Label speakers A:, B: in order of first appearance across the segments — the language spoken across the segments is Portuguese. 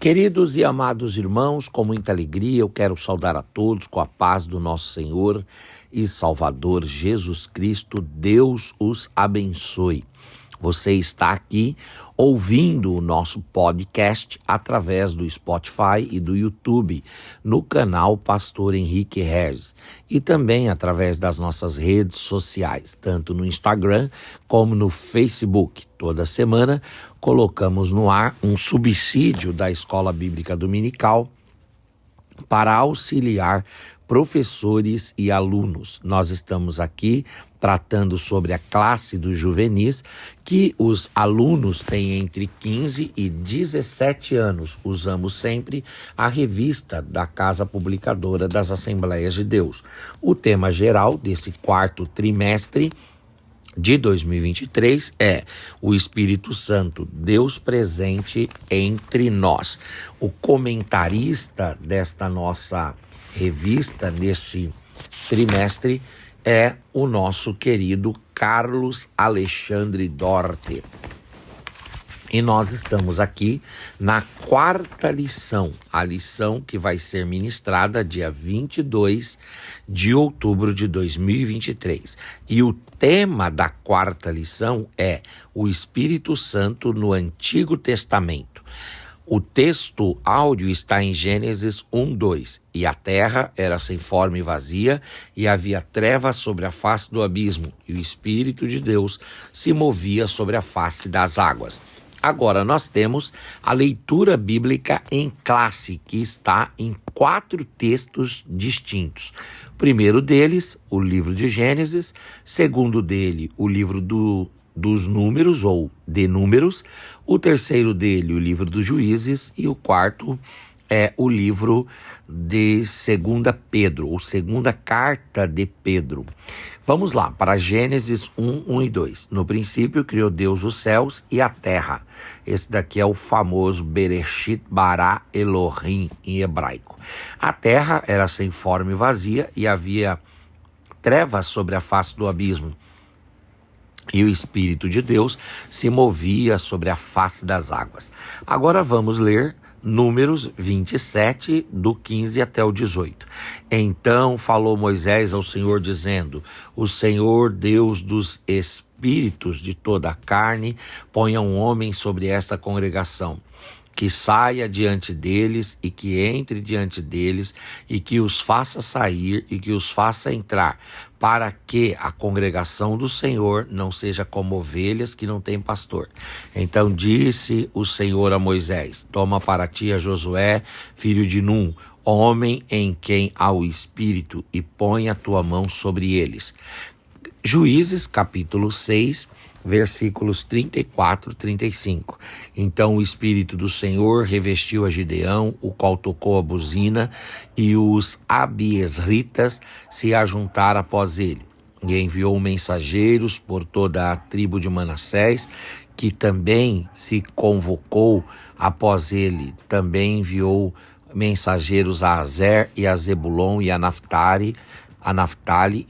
A: Queridos e amados irmãos, com muita alegria eu quero saudar a todos com a paz do nosso Senhor e Salvador Jesus Cristo. Deus os abençoe. Você está aqui ouvindo o nosso podcast através do Spotify e do YouTube, no canal Pastor Henrique Regis, e também através das nossas redes sociais, tanto no Instagram como no Facebook. Toda semana colocamos no ar um subsídio da Escola Bíblica Dominical para auxiliar professores e alunos. Nós estamos aqui tratando sobre a classe dos juvenis, que os alunos têm entre 15 e 17 anos. Usamos sempre a revista da Casa Publicadora das Assembleias de Deus. O tema geral desse quarto trimestre de 2023 é o Espírito Santo, Deus presente entre nós. O comentarista desta nossa revista neste trimestre é o nosso querido Carlos Alexandre Dorte. E nós estamos aqui na quarta lição, a lição que vai ser ministrada dia 22 de outubro de 2023. E o tema da quarta lição é o Espírito Santo no Antigo Testamento. O texto áudio está em Gênesis 1:2. E a terra era sem forma e vazia, e havia trevas sobre a face do abismo, e o Espírito de Deus se movia sobre a face das águas. Agora nós temos a leitura bíblica em classe, que está em 4 textos distintos. O primeiro deles, o livro de Gênesis. Segundo dele, o livro dos números ou de números. O terceiro dele, o livro dos juízes. E o quarto é o livro de 2 Pedro, ou segunda carta de Pedro. Vamos lá, para Gênesis 1 e 2. No princípio criou Deus os céus e a terra. Esse daqui é o famoso Bereshit bara Elohim em hebraico. A terra era sem forma e vazia, e havia trevas sobre a face do abismo. E o Espírito de Deus se movia sobre a face das águas. Agora vamos ler Números 27, do 15 até o 18. Então falou Moisés ao Senhor, dizendo: O Senhor, Deus dos espíritos de toda a carne, ponha um homem sobre esta congregação, que saia diante deles e que entre diante deles, e que os faça sair e que os faça entrar, para que a congregação do Senhor não seja como ovelhas que não têm pastor. Então disse o Senhor a Moisés: Toma para ti a Josué, filho de Num, homem em quem há o Espírito, e põe a tua mão sobre eles. Juízes, capítulo 6, versículos 34 e 35. Então o Espírito do Senhor revestiu a Gideão, o qual tocou a buzina, e os abiesritas se ajuntaram após ele. E enviou mensageiros por toda a tribo de Manassés, que também se convocou após ele. Também enviou mensageiros a Azer e a Zebulon e a Naftali,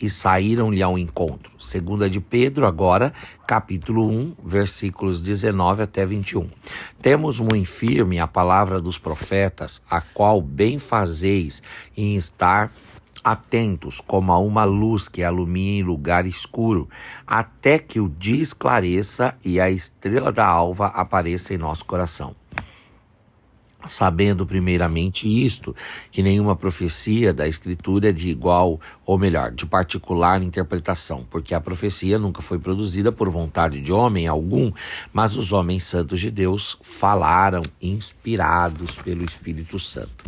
A: e saíram-lhe ao encontro. Segunda de Pedro, agora, capítulo 1, versículos 19 até 21. Temos muito firme a palavra dos profetas, a qual bem fazeis em estar atentos, como a uma luz que alumia em lugar escuro, até que o dia esclareça e a estrela da alva apareça em nosso coração. Sabendo primeiramente isto, que nenhuma profecia da Escritura é de igual, ou melhor, de particular interpretação, porque a profecia nunca foi produzida por vontade de homem algum, mas os homens santos de Deus falaram inspirados pelo Espírito Santo.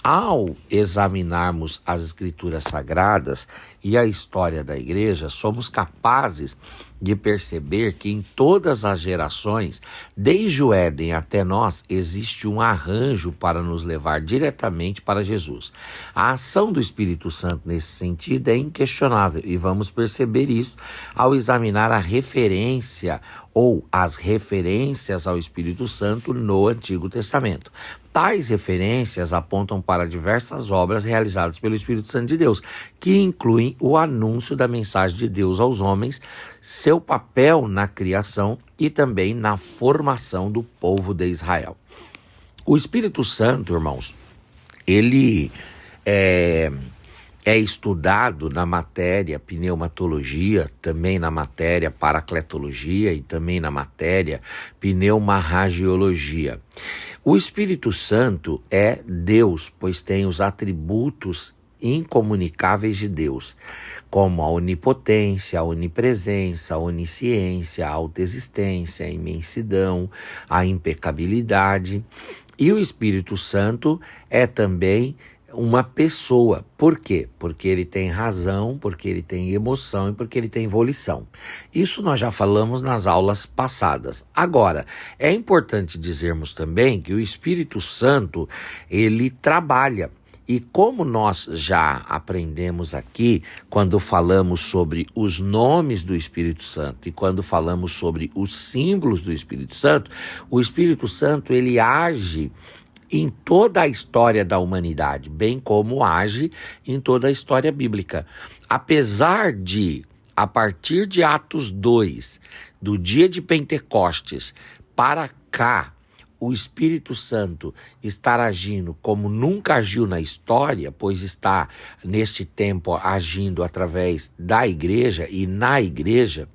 A: Ao examinarmos as Escrituras Sagradas e a história da igreja, somos capazes de perceber que em todas as gerações, desde o Éden até nós, existe um arranjo para nos levar diretamente para Jesus. A ação do Espírito Santo nesse sentido é inquestionável, e vamos perceber isso ao examinar a referência ou as referências ao Espírito Santo no Antigo Testamento. Tais referências apontam para diversas obras realizadas pelo Espírito Santo de Deus, que incluem o anúncio da mensagem de Deus aos homens, seu papel na criação e também na formação do povo de Israel. O Espírito Santo, irmãos, ele é estudado na matéria pneumatologia, também na matéria paracletologia e também na matéria pneumarragiologia. O Espírito Santo é Deus, pois tem os atributos incomunicáveis de Deus, como a onipotência, a onipresença, a onisciência, a autoexistência, a imensidão, a impecabilidade. E o Espírito Santo é também uma pessoa. Por quê? Porque ele tem razão, porque ele tem emoção e porque ele tem volição. Isso nós já falamos nas aulas passadas. Agora, é importante dizermos também que o Espírito Santo, ele trabalha. E como nós já aprendemos aqui, quando falamos sobre os nomes do Espírito Santo e quando falamos sobre os símbolos do Espírito Santo, o Espírito Santo, ele age em toda a história da humanidade, bem como age em toda a história bíblica. Apesar de, a partir de Atos 2, do dia de Pentecostes, para cá, o Espírito Santo estar agindo como nunca agiu na história, pois está, neste tempo, agindo através da igreja e na igreja,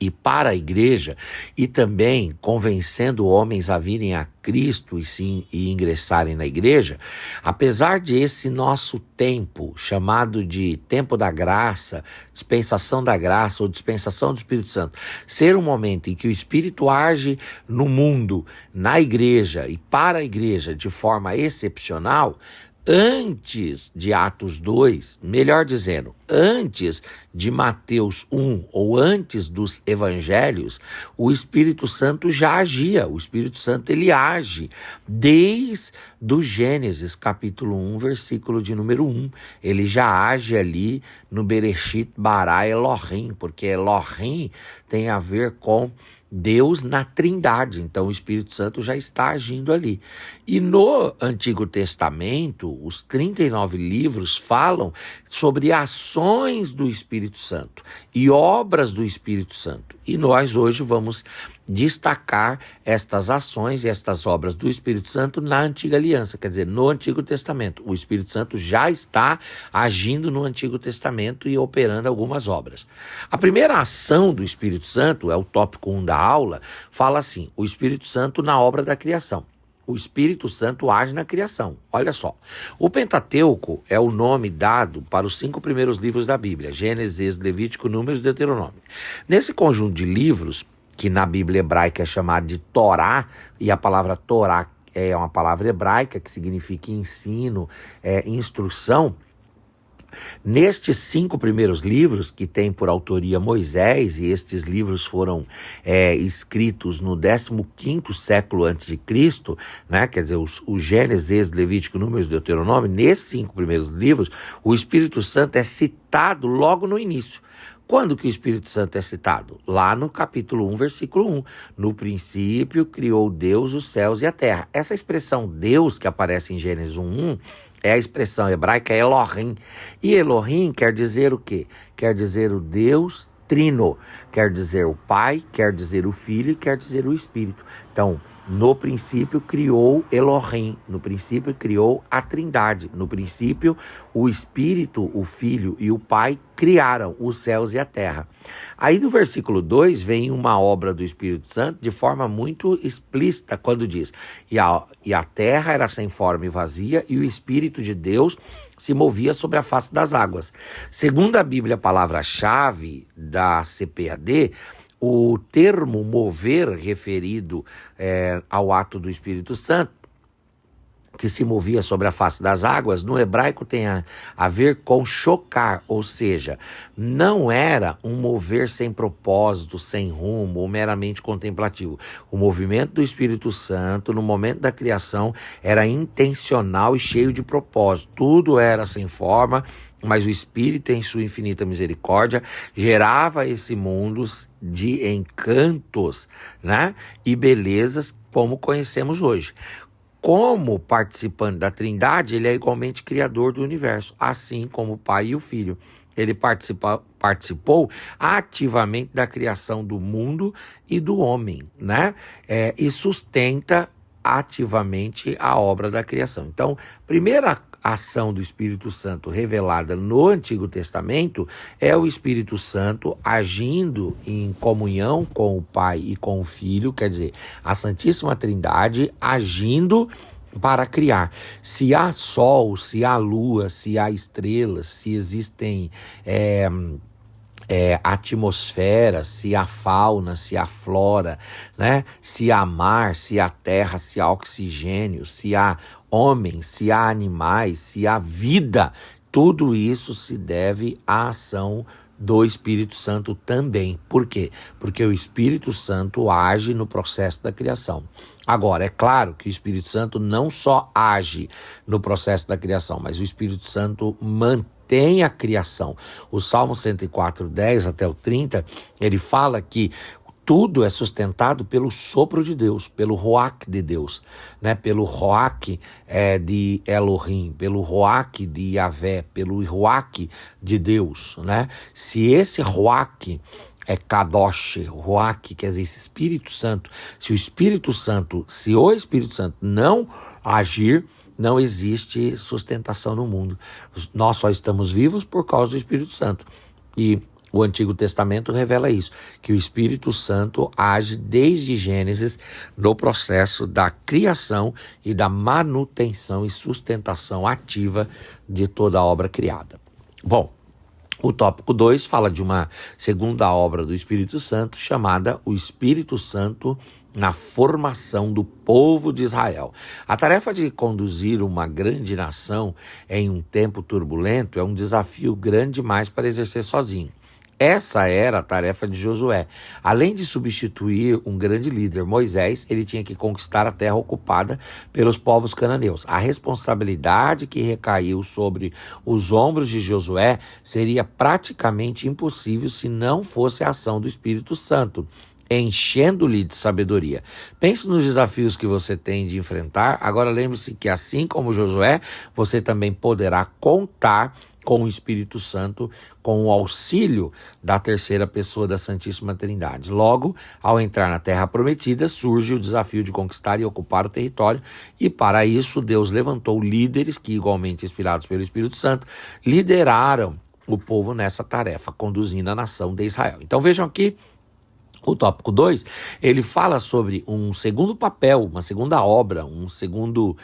A: e para a igreja, e também convencendo homens a virem a Cristo e ingressarem na igreja, apesar de esse nosso tempo, chamado de tempo da graça, dispensação da graça ou dispensação do Espírito Santo, ser um momento em que o Espírito age no mundo, na igreja e para a igreja de forma excepcional, antes de Atos 2, melhor dizendo, antes de Mateus 1 ou antes dos evangelhos, o Espírito Santo já agia. O Espírito Santo, ele age desde do Gênesis, capítulo 1, versículo de número 1. Ele já age ali no Bereshit bara Elohim, porque Elohim tem a ver com Deus na Trindade, então o Espírito Santo já está agindo ali. E no Antigo Testamento, os 39 livros falam sobre ações do Espírito Santo e obras do Espírito Santo. E nós hoje vamos destacar estas ações e estas obras do Espírito Santo na Antiga Aliança, quer dizer, no Antigo Testamento. O Espírito Santo já está agindo no Antigo Testamento e operando algumas obras. A primeira ação do Espírito Santo, é o tópico 1 da aula, fala assim: o Espírito Santo na obra da criação. O Espírito Santo age na criação. Olha só, o Pentateuco é o nome dado para os 5 primeiros livros da Bíblia: Gênesis, Levítico, Números e Deuteronômio. Nesse conjunto de livros, que na Bíblia hebraica é chamado de Torá, e a palavra Torá é uma palavra hebraica que significa ensino, instrução. Nestes 5 primeiros livros, que tem por autoria Moisés, e estes livros foram escritos no 15º século a.C., né? Quer dizer, o Gênesis, Levítico, Números e Deuteronômio, nesses 5 primeiros livros, o Espírito Santo é citado logo no início. Quando que o Espírito Santo é citado? Lá no capítulo 1, versículo 1. No princípio criou Deus os céus e a terra. Essa expressão Deus, que aparece em Gênesis 1:1, é a expressão hebraica Elohim. E Elohim quer dizer o quê? Quer dizer o Deus Trino. Quer dizer o Pai, quer dizer o Filho e quer dizer o Espírito. Então, no princípio criou Elohim, no princípio criou a Trindade, no princípio o Espírito, o Filho e o Pai criaram os céus e a terra. Aí no versículo 2 vem uma obra do Espírito Santo de forma muito explícita quando diz: e a terra era sem forma e vazia e o Espírito de Deus se movia sobre a face das águas. Segundo a Bíblia, a palavra-chave da CPAD, o termo mover referido ao ato do Espírito Santo, que se movia sobre a face das águas, no hebraico tem a ver com chocar, ou seja, não era um mover sem propósito, sem rumo ou meramente contemplativo. O movimento do Espírito Santo no momento da criação era intencional e cheio de propósito. Tudo era sem forma, mas o Espírito, em sua infinita misericórdia, gerava esse mundo de encantos, né, e belezas como conhecemos hoje. Como participante da Trindade, ele é igualmente criador do universo, assim como o Pai e o Filho. Ele participou ativamente da criação do mundo e do homem, né? E sustenta ativamente a obra da criação. Então, primeira ação do Espírito Santo revelada no Antigo Testamento é o Espírito Santo agindo em comunhão com o Pai e com o Filho, quer dizer, a Santíssima Trindade agindo para criar. Se há sol, se há lua, se há estrelas, se existem atmosfera, se há fauna, se há flora, né? Se há mar, se há terra, se há oxigênio, se há homens, se há animais, se há vida, tudo isso se deve à ação do Espírito Santo também. Por quê? Porque o Espírito Santo age no processo da criação. Agora, é claro que o Espírito Santo não só age no processo da criação, mas o Espírito Santo mantém a criação. O Salmo 104, 10 até o 30, ele fala que tudo é sustentado pelo sopro de Deus, pelo Ruach de Deus, né? Pelo Ruach de Elohim, pelo Ruach de Yahvé, pelo Ruach de Deus, né? Se esse Ruach é Kadosh, Ruach, quer dizer, esse Espírito Santo, se o Espírito Santo não agir, não existe sustentação no mundo. Nós só estamos vivos por causa do Espírito Santo. E o Antigo Testamento revela isso, que o Espírito Santo age desde Gênesis no processo da criação e da manutenção e sustentação ativa de toda a obra criada. Bom, o tópico 2 fala de uma segunda obra do Espírito Santo chamada o Espírito Santo na formação do povo de Israel. A tarefa de conduzir uma grande nação em um tempo turbulento é um desafio grande demais para exercer sozinho. Essa era a tarefa de Josué. Além de substituir um grande líder, Moisés, ele tinha que conquistar a terra ocupada pelos povos cananeus. A responsabilidade que recaiu sobre os ombros de Josué seria praticamente impossível se não fosse a ação do Espírito Santo, enchendo-lhe de sabedoria. Pense nos desafios que você tem de enfrentar. Agora lembre-se que assim como Josué, você também poderá contar com o Espírito Santo, com o auxílio da terceira pessoa da Santíssima Trindade. Logo, ao entrar na Terra Prometida, surge o desafio de conquistar e ocupar o território, e para isso Deus levantou líderes que, igualmente inspirados pelo Espírito Santo, lideraram o povo nessa tarefa, conduzindo a nação de Israel. Então vejam aqui, o tópico 2, ele fala sobre um segundo papel, uma segunda obra, um segundo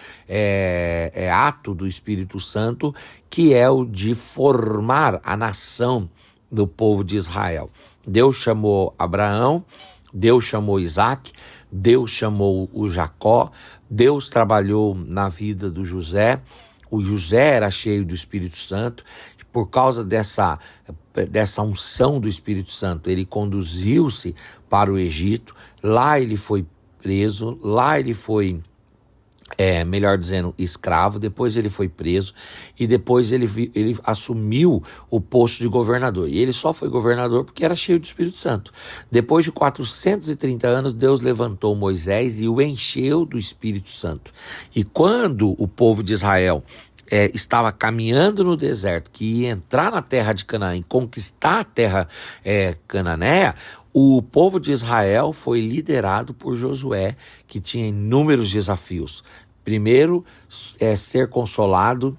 A: ato do Espírito Santo, que é o de formar a nação do povo de Israel. Deus chamou Abraão, Deus chamou Isaac, Deus chamou o Jacó, Deus trabalhou na vida do José. O José era cheio do Espírito Santo. Por causa dessa unção do Espírito Santo, ele conduziu-se para o Egito. Lá ele foi preso, lá ele foi, melhor dizendo, escravo. Depois ele foi preso e depois ele assumiu o posto de governador. E ele só foi governador porque era cheio do Espírito Santo. Depois de 430 anos, Deus levantou Moisés e o encheu do Espírito Santo. E quando o povo de Israel estava caminhando no deserto, que ia entrar na terra de Canaã e conquistar a terra cananeia, o povo de Israel foi liderado por Josué, que tinha inúmeros desafios. Primeiro, ser consolado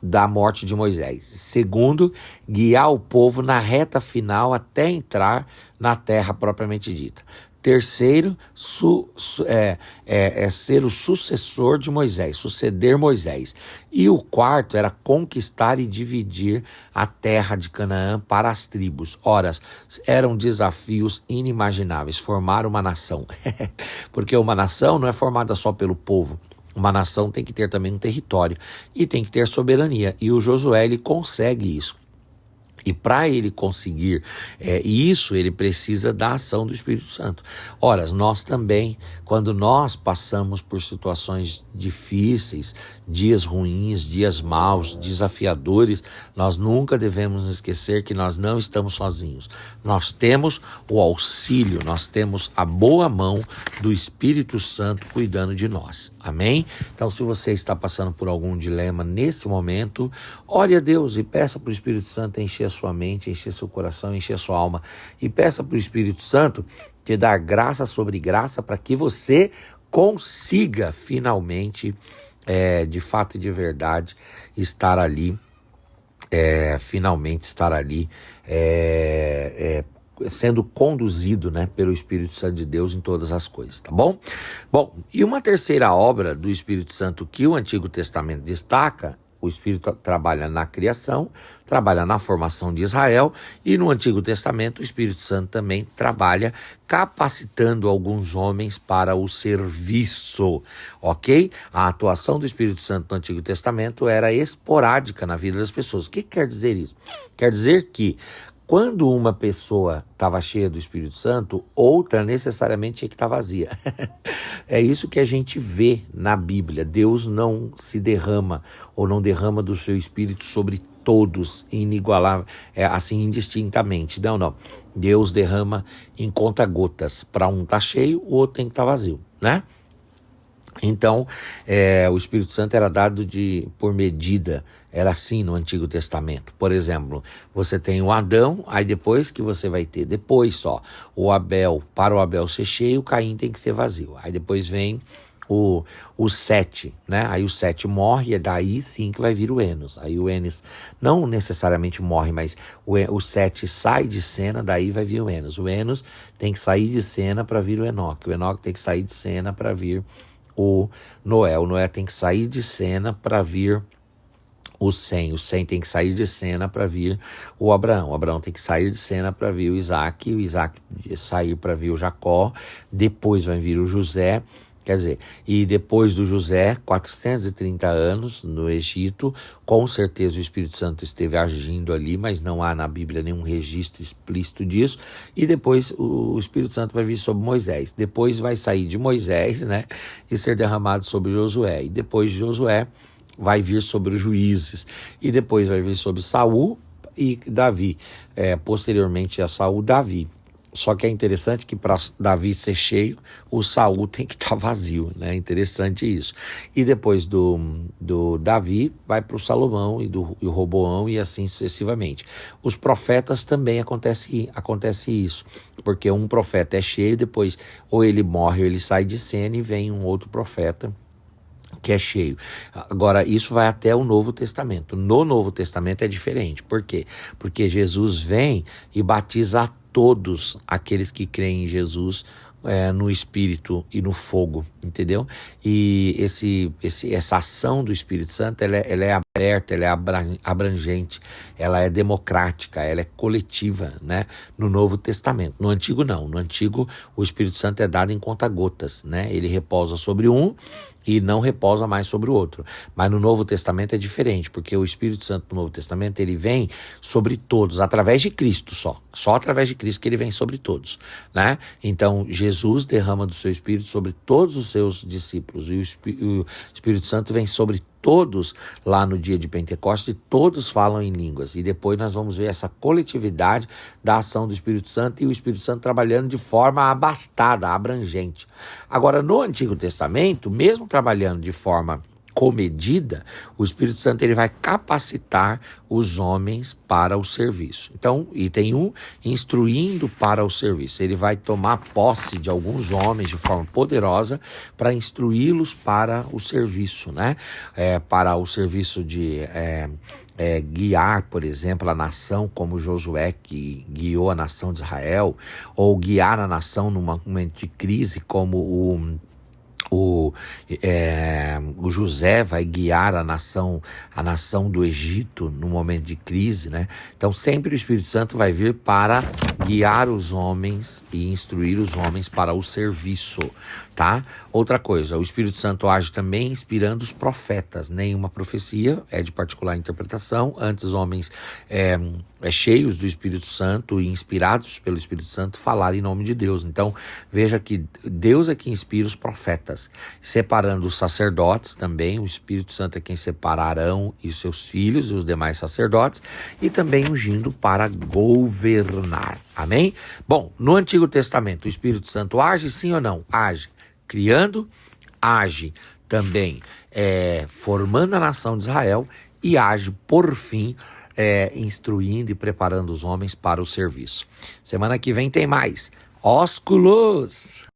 A: da morte de Moisés. Segundo, guiar o povo na reta final até entrar na terra propriamente dita. Terceiro, ser o sucessor de Moisés, suceder Moisés. E o quarto era conquistar e dividir a terra de Canaã para as tribos. Ora, eram desafios inimagináveis, formar uma nação. Porque uma nação não é formada só pelo povo. Uma nação tem que ter também um território e tem que ter soberania. E o Josué, ele consegue isso. E para ele conseguir isso, ele precisa da ação do Espírito Santo. Ora, nós também, quando nós passamos por situações difíceis, dias ruins, dias maus, desafiadores, nós nunca devemos nos esquecer que nós não estamos sozinhos. Nós temos o auxílio, nós temos a boa mão do Espírito Santo cuidando de nós. Amém? Então, se você está passando por algum dilema nesse momento, ore a Deus e peça para o Espírito Santo encher a sua mente, encher seu coração, encher a sua alma. E peça para o Espírito Santo te dar graça sobre graça para que você consiga finalmente, de fato e de verdade, estar ali, finalmente estar ali, sendo conduzido, né, pelo Espírito Santo de Deus em todas as coisas, tá bom? Bom, e uma terceira obra do Espírito Santo que o Antigo Testamento destaca: o Espírito trabalha na criação, trabalha na formação de Israel, e no Antigo Testamento o Espírito Santo também trabalha capacitando alguns homens para o serviço, ok? A atuação do Espírito Santo no Antigo Testamento era esporádica na vida das pessoas. O que quer dizer isso? Quer dizer que quando uma pessoa estava cheia do Espírito Santo, outra necessariamente tinha que estar vazia. É isso que a gente vê na Bíblia. Deus não se derrama ou não derrama do seu Espírito sobre todos, inigualável, assim indistintamente. Não. Deus derrama em conta-gotas. Para um tá cheio, o outro tem que estar vazio, né? Então, o Espírito Santo era dado por medida, era assim no Antigo Testamento. Por exemplo, você tem o Adão, aí depois que você vai ter, depois só, o Abel, para o Abel ser cheio, o Caim tem que ser vazio. Aí depois vem o Sete, né? Aí o Sete morre, é daí sim que vai vir o Enos. Aí o Enos não necessariamente morre, mas o Sete sai de cena, daí vai vir o Enos. O Enos tem que sair de cena para vir o Enoque. O Enoque tem que sair de cena para vir o Noé tem que sair de cena para vir o Sem tem que sair de cena para vir o Abraão tem que sair de cena para vir o Isaac sair para vir o Jacó, depois vai vir o José. Quer dizer, e depois do José, 430 anos no Egito, com certeza o Espírito Santo esteve agindo ali, mas não há na Bíblia nenhum registro explícito disso. E depois o Espírito Santo vai vir sobre Moisés. Depois vai sair de Moisés, né, e ser derramado sobre Josué. E depois de Josué vai vir sobre os juízes. E depois vai vir sobre Saul e Davi. Posteriormente a Saul, Davi. Só que é interessante que para Davi ser cheio, o Saul tem que estar vazio, né? Interessante isso. E depois do Davi, vai para o Salomão e o Roboão e assim sucessivamente. Os profetas também acontece isso, porque um profeta é cheio, depois ou ele morre ou ele sai de cena e vem um outro profeta que é cheio. Agora, isso vai até o Novo Testamento. No Novo Testamento é diferente. Por quê? Porque Jesus vem e batiza a todos aqueles que creem em Jesus no Espírito e no fogo, entendeu? E essa ação do Espírito Santo, ela é aberta, ela é abrangente, ela é democrática, ela é coletiva, né? No Novo Testamento. No Antigo não. No Antigo o Espírito Santo é dado em conta-gotas, né? Ele repousa sobre um e não repousa mais sobre o outro. Mas no Novo Testamento é diferente, porque o Espírito Santo do Novo Testamento, ele vem sobre todos, através de Cristo só através de Cristo que ele vem sobre todos, né? Então Jesus derrama do seu Espírito sobre todos os seus discípulos, e o Espírito Santo vem sobre todos lá no dia de Pentecostes, e todos falam em línguas. E depois nós vamos ver essa coletividade da ação do Espírito Santo, e o Espírito Santo trabalhando de forma abastada, abrangente. Agora, no Antigo Testamento, mesmo trabalhando de forma comedida, o Espírito Santo ele vai capacitar os homens para o serviço. Então, item 1, instruindo para o serviço. Ele vai tomar posse de alguns homens de forma poderosa para instruí-los para o serviço, né? Para o serviço de guiar, por exemplo, a nação, como Josué, que guiou a nação de Israel, ou guiar a nação num momento de crise, como o José vai guiar a nação do Egito no momento de crise, né? Então sempre o Espírito Santo vai vir para guiar os homens e instruir os homens para o serviço, tá? Outra coisa, o Espírito Santo age também inspirando os profetas. Nenhuma profecia é de particular interpretação, antes os homens cheios do Espírito Santo e inspirados pelo Espírito Santo falar em nome de Deus. Então veja que Deus é quem inspira os profetas, separando os sacerdotes também. O Espírito Santo é quem separa Arão e seus filhos e os demais sacerdotes, e também ungindo para governar. Amém? Bom, no Antigo Testamento o Espírito Santo age sim ou não? Age criando, age também formando a nação de Israel, e age por fim instruindo e preparando os homens para o serviço. Semana que vem tem mais. Ósculos!